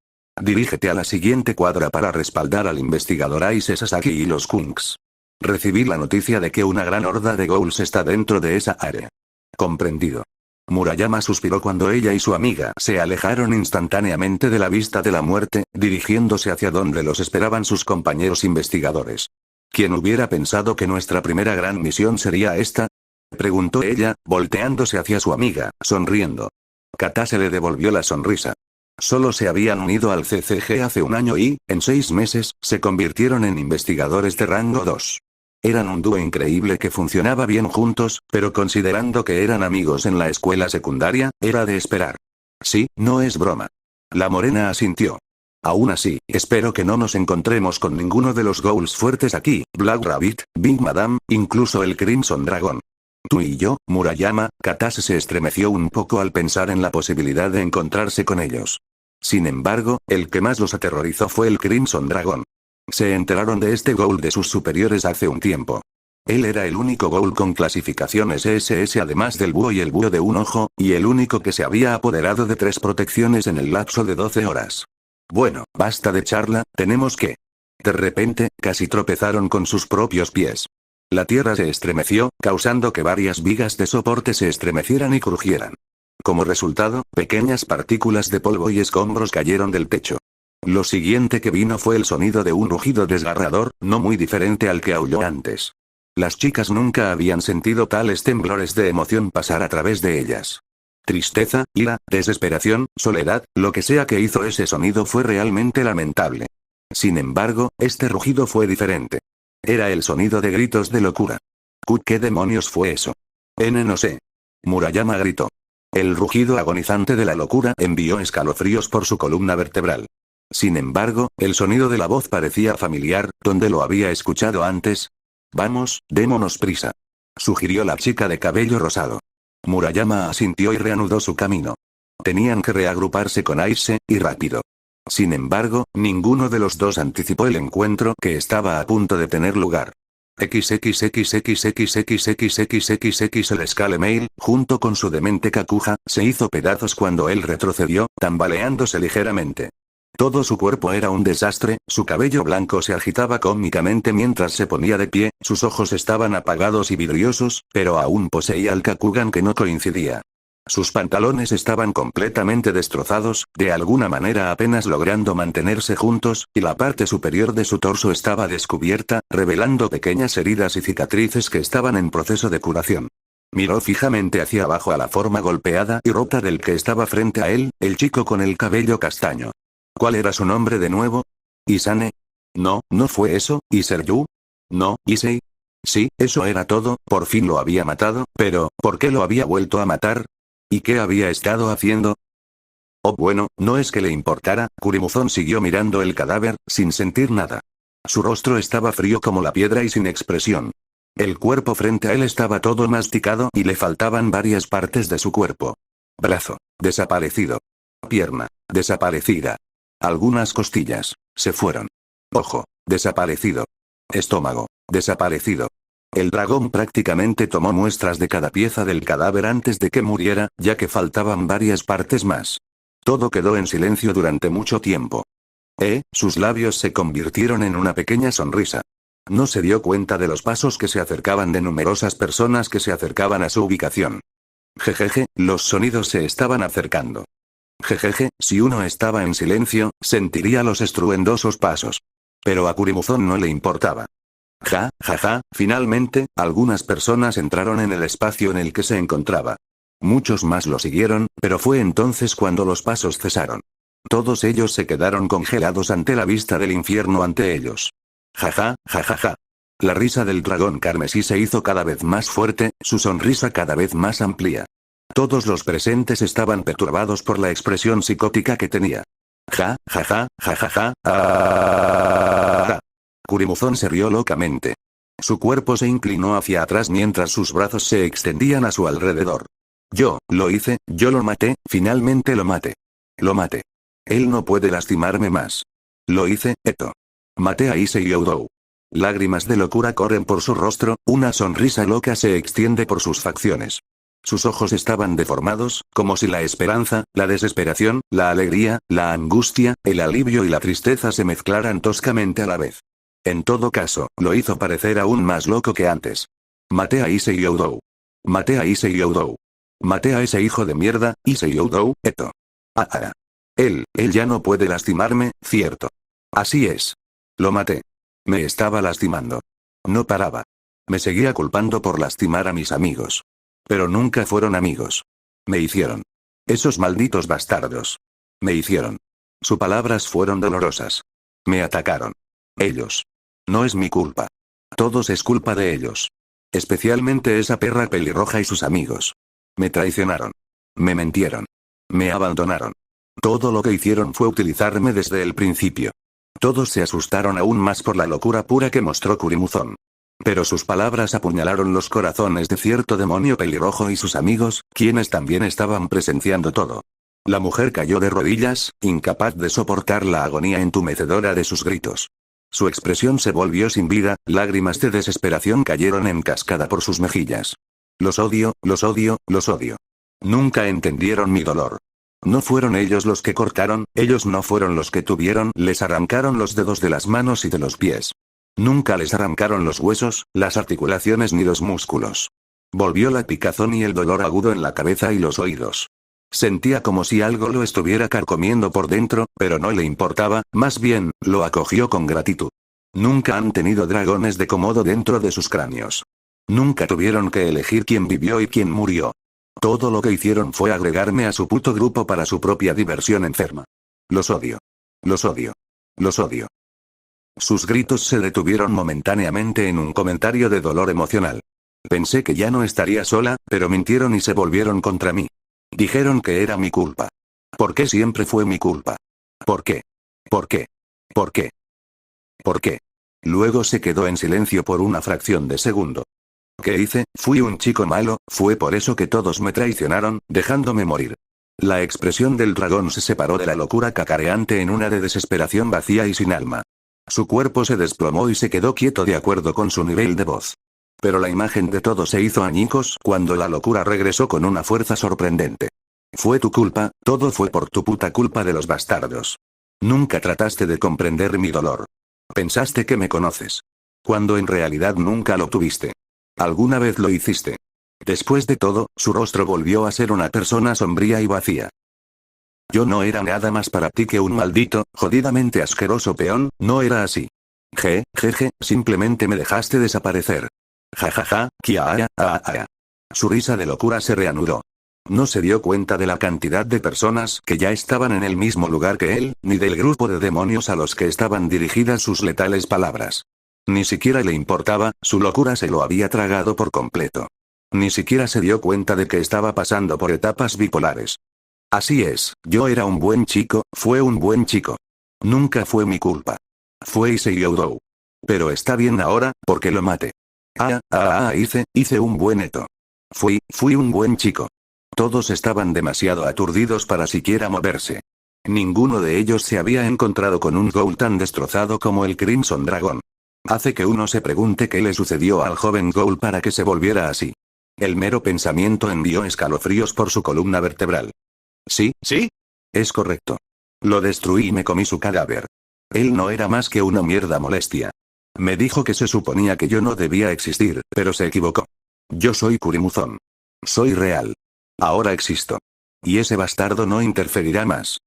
Speaker 1: Dirígete a la siguiente cuadra para respaldar al investigador Aise Sasaki y los Kunks. Recibí la noticia de que una gran horda de ghouls está dentro de esa área. Comprendido. Murayama suspiró cuando ella y su amiga se alejaron instantáneamente de la vista de la muerte, dirigiéndose hacia donde los esperaban sus compañeros investigadores. ¿Quién hubiera pensado que nuestra primera gran misión sería esta? Preguntó ella, volteándose hacia su amiga, sonriendo. Katase le devolvió la sonrisa. Solo se habían unido al CCG hace un año y, en 6 meses, se convirtieron en investigadores de rango 2. Eran un dúo increíble que funcionaba bien juntos, pero considerando que eran amigos en la escuela secundaria, era de esperar. Sí, no es broma. La morena asintió. Aún así, espero que no nos encontremos con ninguno de los ghouls fuertes aquí, Black Rabbit, Big Madame, incluso el Crimson Dragon. Tú y yo, Murayama. Katase se estremeció un poco al pensar en la posibilidad de encontrarse con ellos. Sin embargo, el que más los aterrorizó fue el Crimson Dragon. Se enteraron de este ghoul de sus superiores hace un tiempo. Él era el único ghoul con clasificaciones SS además del búho y el búho de un ojo, y el único que se había apoderado de 3 protecciones en el lapso de 12 horas. Bueno, basta de charla, tenemos que... De repente, casi tropezaron con sus propios pies. La tierra se estremeció, causando que varias vigas de soporte se estremecieran y crujieran. Como resultado, pequeñas partículas de polvo y escombros cayeron del techo. Lo siguiente que vino fue el sonido de un rugido desgarrador, no muy diferente al que aulló antes. Las chicas nunca habían sentido tales temblores de emoción pasar a través de ellas. Tristeza, ira, desesperación, soledad, lo que sea que hizo ese sonido fue realmente lamentable. Sin embargo, este rugido fue diferente. Era el sonido de gritos de locura. ¿Qué demonios fue eso? No sé. Murayama gritó. El rugido agonizante de la locura envió escalofríos por su columna vertebral. Sin embargo, el sonido de la voz parecía familiar, ¿dónde lo había escuchado antes? Vamos, démonos prisa. Sugirió la chica de cabello rosado. Murayama asintió y reanudó su camino. Tenían que reagruparse con Aise, y rápido. Sin embargo, ninguno de los dos anticipó el encuentro que estaba a punto de tener lugar. XXXXXXXXXXX el Scalemail, junto con su demente Kakuja, se hizo pedazos cuando él retrocedió, tambaleándose ligeramente. Todo su cuerpo era un desastre, su cabello blanco se agitaba cómicamente mientras se ponía de pie, sus ojos estaban apagados y vidriosos, pero aún poseía el Kakugan que no coincidía. Sus pantalones estaban completamente destrozados, de alguna manera apenas logrando mantenerse juntos, y la parte superior de su torso estaba descubierta, revelando pequeñas heridas y cicatrices que estaban en proceso de curación. Miró fijamente hacia abajo a la forma golpeada y rota del que estaba frente a él, el chico con el cabello castaño. ¿Cuál era su nombre de nuevo? ¿Isane? No, no fue eso. ¿Y Seryu? No, Issei. Sí, eso era todo, por fin lo había matado, pero, ¿por qué lo había vuelto a matar? ¿Y qué había estado haciendo? Oh bueno, no es que le importara, Kurimuzon siguió mirando el cadáver, sin sentir nada. Su rostro estaba frío como la piedra y sin expresión. El cuerpo frente a él estaba todo masticado y le faltaban varias partes de su cuerpo. Brazo, desaparecido. Pierna, desaparecida. Algunas costillas, se fueron. Ojo, desaparecido. Estómago, desaparecido. El dragón prácticamente tomó muestras de cada pieza del cadáver antes de que muriera, ya que faltaban varias partes más. Todo quedó en silencio durante mucho tiempo. Sus labios se convirtieron en una pequeña sonrisa. No se dio cuenta de los pasos que se acercaban de numerosas personas que se acercaban a su ubicación. Jejeje, los sonidos se estaban acercando. Jejeje, si uno estaba en silencio, sentiría los estruendosos pasos. Pero a Kurimuzon no le importaba. Finalmente, algunas personas entraron en el espacio en el que se encontraba. Muchos más lo siguieron, pero fue entonces cuando los pasos cesaron. Todos ellos se quedaron congelados ante la vista del infierno ante ellos. La risa del dragón carmesí se hizo cada vez más fuerte, su sonrisa cada vez más amplia. Todos los presentes estaban perturbados por la expresión psicótica que tenía. Kurimuzon se rió locamente. Su cuerpo se inclinó hacia atrás mientras sus brazos se extendían a su alrededor. Yo, lo hice, yo lo maté, finalmente lo maté. Lo maté. Él no puede lastimarme más. Lo hice, Eto. Maté a Issei Youdou. Lágrimas de locura corren por su rostro, una sonrisa loca se extiende por sus facciones. Sus ojos estaban deformados, como si la esperanza, la desesperación, la alegría, la angustia, el alivio y la tristeza se mezclaran toscamente a la vez. En todo caso, lo hizo parecer aún más loco que antes. Maté a Issei Youdou. Maté a Issei Youdou. Maté a ese hijo de mierda, Issei Youdou, Eto. Él ya no puede lastimarme, cierto. Así es. Lo maté. Me estaba lastimando. No paraba. Me seguía culpando por lastimar a mis amigos. Pero nunca fueron amigos. Me hicieron. Esos malditos bastardos. Me hicieron. Sus palabras fueron dolorosas. Me atacaron. Ellos. No es mi culpa. Todos es culpa de ellos. Especialmente esa perra pelirroja y sus amigos. Me traicionaron. Me mentieron. Me abandonaron. Todo lo que hicieron fue utilizarme desde el principio. Todos se asustaron aún más por la locura pura que mostró Kurimuzon. Pero sus palabras apuñalaron los corazones de cierto demonio pelirrojo y sus amigos, quienes también estaban presenciando todo. La mujer cayó de rodillas, incapaz de soportar la agonía entumecedora de sus gritos. Su expresión se volvió sin vida, lágrimas de desesperación cayeron en cascada por sus mejillas. Los odio, los odio, los odio. Nunca entendieron mi dolor. No fueron ellos los que cortaron, ellos no fueron los que les arrancaron los dedos de las manos y de los pies. Nunca les arrancaron los huesos, las articulaciones ni los músculos. Volvió la picazón y el dolor agudo en la cabeza y los oídos. Sentía como si algo lo estuviera carcomiendo por dentro, pero no le importaba, más bien, lo acogió con gratitud. Nunca han tenido dragones de Komodo dentro de sus cráneos. Nunca tuvieron que elegir quién vivió y quién murió. Todo lo que hicieron fue agregarme a su puto grupo para su propia diversión enferma. Los odio. Los odio. Los odio. Sus gritos se detuvieron momentáneamente en un comentario de dolor emocional. Pensé que ya no estaría sola, pero mintieron y se volvieron contra mí. Dijeron que era mi culpa. ¿Por qué siempre fue mi culpa? ¿Por qué? ¿Por qué? ¿Por qué? ¿Por qué? Luego se quedó en silencio por una fracción de segundo. ¿Qué hice? Fui un chico malo, fue por eso que todos me traicionaron, dejándome morir. La expresión del dragón se separó de la locura cacareante en una de desesperación vacía y sin alma. Su cuerpo se desplomó y se quedó quieto de acuerdo con su nivel de voz. Pero la imagen de todo se hizo añicos cuando la locura regresó con una fuerza sorprendente. Fue tu culpa, todo fue por tu puta culpa de los bastardos. Nunca trataste de comprender mi dolor. Pensaste que me conoces. Cuando en realidad nunca lo tuviste. Alguna vez lo hiciste. Después de todo, su rostro volvió a ser una persona sombría y vacía. Yo no era nada más para ti que un maldito, jodidamente asqueroso peón, no era así. Jeje, simplemente me dejaste desaparecer. Jajaja, kia. Su risa de locura se reanudó. No se dio cuenta de la cantidad de personas que ya estaban en el mismo lugar que él, ni del grupo de demonios a los que estaban dirigidas sus letales palabras. Ni siquiera le importaba, su locura se lo había tragado por completo. Ni siquiera se dio cuenta de que estaba pasando por etapas bipolares. Así es, yo era un buen chico, fue un buen chico. Nunca fue mi culpa. Fue Issei Youdou. Pero está bien ahora, porque lo maté. Hice un buen Eto. Fui un buen chico. Todos estaban demasiado aturdidos para siquiera moverse. Ninguno de ellos se había encontrado con un Ghoul tan destrozado como el Crimson Dragon. Hace que uno se pregunte qué le sucedió al joven Ghoul para que se volviera así. El mero pensamiento envió escalofríos por su columna vertebral. ¿Sí? Es correcto. Lo destruí y me comí su cadáver. Él no era más que una mierda molestia. Me dijo que se suponía que yo no debía existir, pero se equivocó. Yo soy Kurimuzon. Soy real. Ahora existo. Y ese bastardo no interferirá más.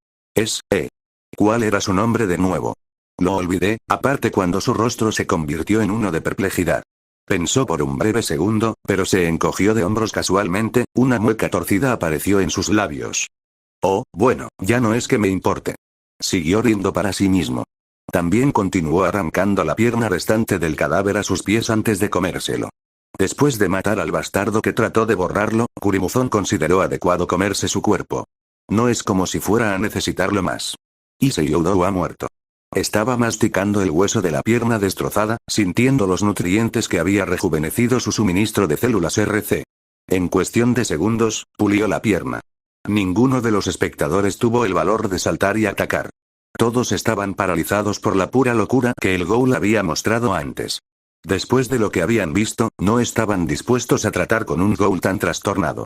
Speaker 1: ¿Cuál era su nombre de nuevo? Lo olvidé, aparte cuando su rostro se convirtió en uno de perplejidad. Pensó por un breve segundo, pero se encogió de hombros casualmente, una mueca torcida apareció en sus labios. Oh, bueno, ya no es que me importe. Siguió riendo para sí mismo. También continuó arrancando la pierna restante del cadáver a sus pies antes de comérselo. Después de matar al bastardo que trató de borrarlo, Kurimuzon consideró adecuado comerse su cuerpo. No es como si fuera a necesitarlo más. Issei Youdou ha muerto. Estaba masticando el hueso de la pierna destrozada, sintiendo los nutrientes que había rejuvenecido su suministro de células RC. En cuestión de segundos, pulió la pierna. Ninguno de los espectadores tuvo el valor de saltar y atacar. Todos estaban paralizados por la pura locura que el Ghoul había mostrado antes. Después de lo que habían visto, no estaban dispuestos a tratar con un Ghoul tan trastornado.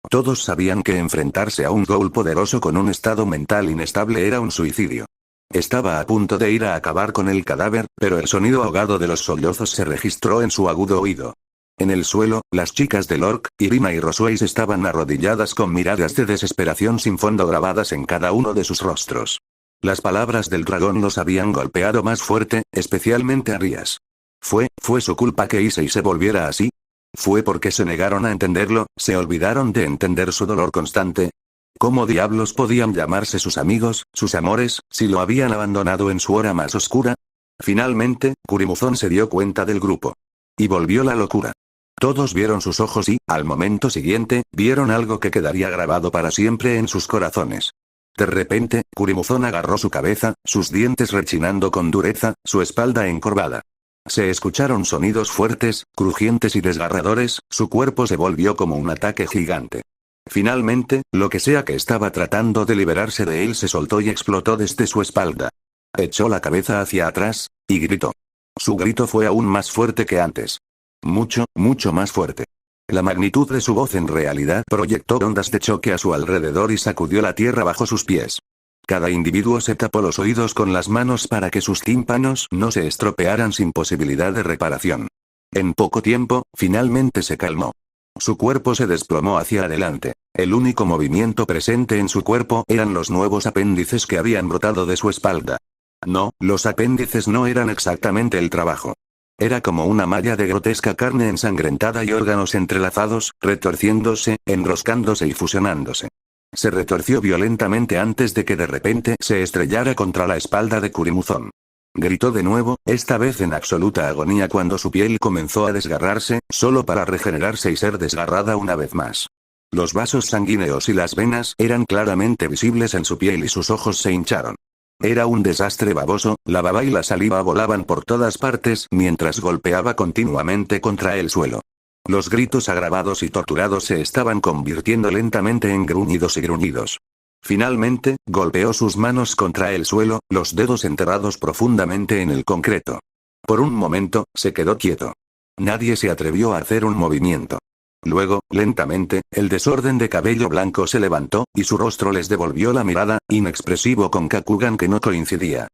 Speaker 1: Todos sabían que enfrentarse a un Ghoul poderoso con un estado mental inestable era un suicidio. Estaba a punto de ir a acabar con el cadáver, pero el sonido ahogado de los sollozos se registró en su agudo oído. En el suelo, las chicas de Lork, Irina y Rosways estaban arrodilladas con miradas de desesperación sin fondo grabadas en cada uno de sus rostros. Las palabras del dragón los habían golpeado más fuerte, especialmente a Rias. ¿Fue su culpa que Issei se volviera así? ¿Fue porque se negaron a entenderlo, se olvidaron de entender su dolor constante? ¿Cómo diablos podían llamarse sus amigos, sus amores, si lo habían abandonado en su hora más oscura? Finalmente, Kurimuzon se dio cuenta del grupo. Y volvió la locura. Todos vieron sus ojos y, al momento siguiente, vieron algo que quedaría grabado para siempre en sus corazones. De repente, Kurimuzon agarró su cabeza, sus dientes rechinando con dureza, su espalda encorvada. Se escucharon sonidos fuertes, crujientes y desgarradores, su cuerpo se volvió como un ataque gigante. Finalmente, lo que sea que estaba tratando de liberarse de él se soltó y explotó desde su espalda. Echó la cabeza hacia atrás, y gritó. Su grito fue aún más fuerte que antes. Mucho más fuerte. La magnitud de su voz en realidad proyectó ondas de choque a su alrededor y sacudió la tierra bajo sus pies. Cada individuo se tapó los oídos con las manos para que sus tímpanos no se estropearan sin posibilidad de reparación. En poco tiempo, finalmente se calmó. Su cuerpo se desplomó hacia adelante. El único movimiento presente en su cuerpo eran los nuevos apéndices que habían brotado de su espalda. No, los apéndices no eran exactamente el trabajo. Era como una malla de grotesca carne ensangrentada y órganos entrelazados, retorciéndose, enroscándose y fusionándose. Se retorció violentamente antes de que de repente se estrellara contra la espalda de Kurimuzon. Gritó de nuevo, esta vez en absoluta agonía cuando su piel comenzó a desgarrarse, solo para regenerarse y ser desgarrada una vez más. Los vasos sanguíneos y las venas eran claramente visibles en su piel y sus ojos se hincharon. Era un desastre baboso, la baba y la saliva volaban por todas partes mientras golpeaba continuamente contra el suelo. Los gritos agravados y torturados se estaban convirtiendo lentamente en gruñidos y gruñidos. Finalmente, golpeó sus manos contra el suelo, los dedos enterrados profundamente en el concreto. Por un momento, se quedó quieto. Nadie se atrevió a hacer un movimiento. Luego, lentamente, el desorden de cabello blanco se levantó, y su rostro les devolvió la mirada, inexpresivo con Kakugan que no coincidía.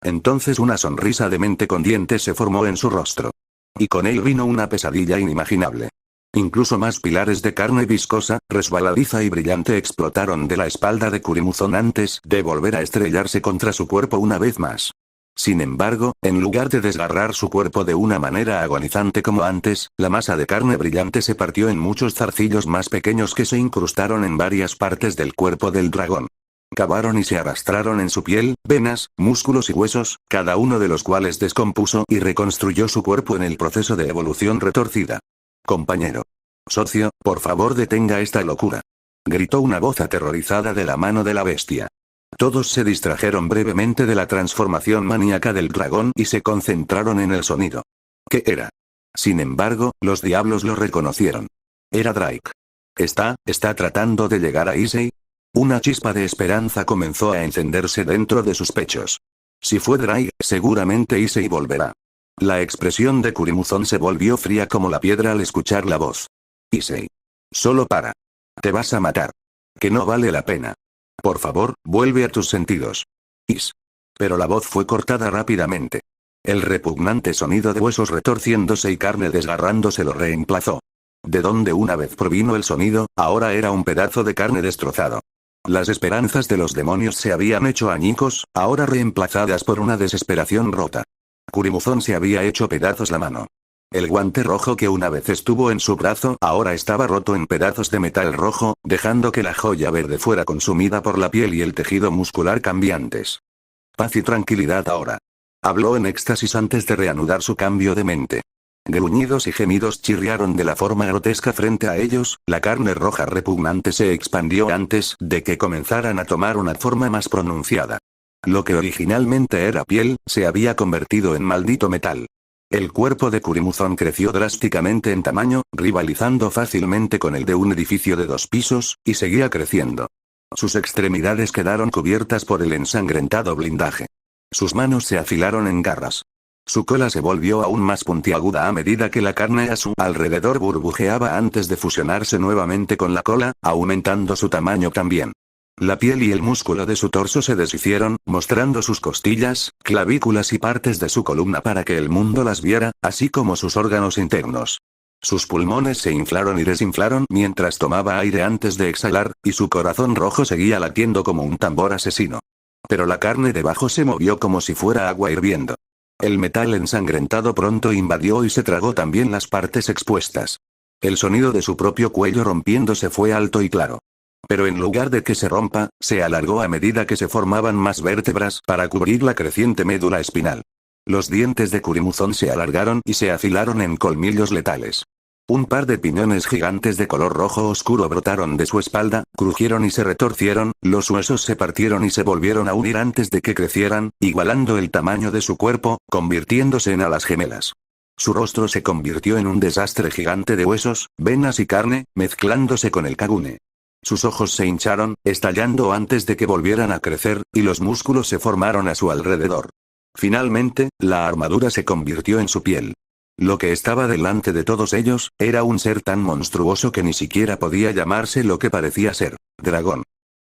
Speaker 1: Entonces una sonrisa demente con dientes se formó en su rostro. Y con él vino una pesadilla inimaginable. Incluso más pilares de carne viscosa, resbaladiza y brillante explotaron de la espalda de Kurimuzon antes de volver a estrellarse contra su cuerpo una vez más. Sin embargo, en lugar de desgarrar su cuerpo de una manera agonizante como antes, la masa de carne brillante se partió en muchos zarcillos más pequeños que se incrustaron en varias partes del cuerpo del dragón. Cavaron y se arrastraron en su piel, venas, músculos y huesos, cada uno de los cuales descompuso y reconstruyó su cuerpo en el proceso de evolución retorcida. Compañero. Socio, por favor detenga esta locura. Gritó una voz aterrorizada de la mano de la bestia. Todos se distrajeron brevemente de la transformación maníaca del dragón y se concentraron en el sonido. ¿Qué era? Sin embargo, los diablos lo reconocieron. Era Drake. ¿Está tratando de llegar a Issei? Una chispa de esperanza comenzó a encenderse dentro de sus pechos. Si fue Drake, seguramente Issei volverá. La expresión de Kurimuzon se volvió fría como la piedra al escuchar la voz. Issei. Solo para. Te vas a matar. Que no vale la pena. Por favor, vuelve a tus sentidos. Pero la voz fue cortada rápidamente. El repugnante sonido de huesos retorciéndose y carne desgarrándose lo reemplazó. De donde una vez provino el sonido, ahora era un pedazo de carne destrozado. Las esperanzas de los demonios se habían hecho añicos, ahora reemplazadas por una desesperación rota. Kurimuzon se había hecho pedazos la mano. El guante rojo que una vez estuvo en su brazo ahora estaba roto en pedazos de metal rojo, dejando que la joya verde fuera consumida por la piel y el tejido muscular cambiantes. Paz y tranquilidad ahora. Habló en éxtasis antes de reanudar su cambio de mente. Gruñidos y gemidos chirriaron de la forma grotesca frente a ellos, la carne roja repugnante se expandió antes de que comenzaran a tomar una forma más pronunciada. Lo que originalmente era piel, se había convertido en maldito metal. El cuerpo de Kurimuzon creció drásticamente en tamaño, rivalizando fácilmente con el de un edificio de 2 pisos, y seguía creciendo. Sus extremidades quedaron cubiertas por el ensangrentado blindaje. Sus manos se afilaron en garras. Su cola se volvió aún más puntiaguda a medida que la carne a su alrededor burbujeaba antes de fusionarse nuevamente con la cola, aumentando su tamaño también. La piel y el músculo de su torso se deshicieron, mostrando sus costillas, clavículas y partes de su columna para que el mundo las viera, así como sus órganos internos. Sus pulmones se inflaron y desinflaron mientras tomaba aire antes de exhalar, y su corazón rojo seguía latiendo como un tambor asesino. Pero la carne debajo se movió como si fuera agua hirviendo. El metal ensangrentado pronto invadió y se tragó también las partes expuestas. El sonido de su propio cuello rompiéndose fue alto y claro. Pero en lugar de que se rompa, se alargó a medida que se formaban más vértebras para cubrir la creciente médula espinal. Los dientes de Kurimuzon se alargaron y se afilaron en colmillos letales. Un par de piñones gigantes de color rojo oscuro brotaron de su espalda, crujieron y se retorcieron, los huesos se partieron y se volvieron a unir antes de que crecieran, igualando el tamaño de su cuerpo, convirtiéndose en alas gemelas. Su rostro se convirtió en un desastre gigante de huesos, venas y carne, mezclándose con el Kagune. Sus ojos se hincharon, estallando antes de que volvieran a crecer, y los músculos se formaron a su alrededor. Finalmente, la armadura se convirtió en su piel. Lo que estaba delante de todos ellos, era un ser tan monstruoso que ni siquiera podía llamarse lo que parecía ser, dragón.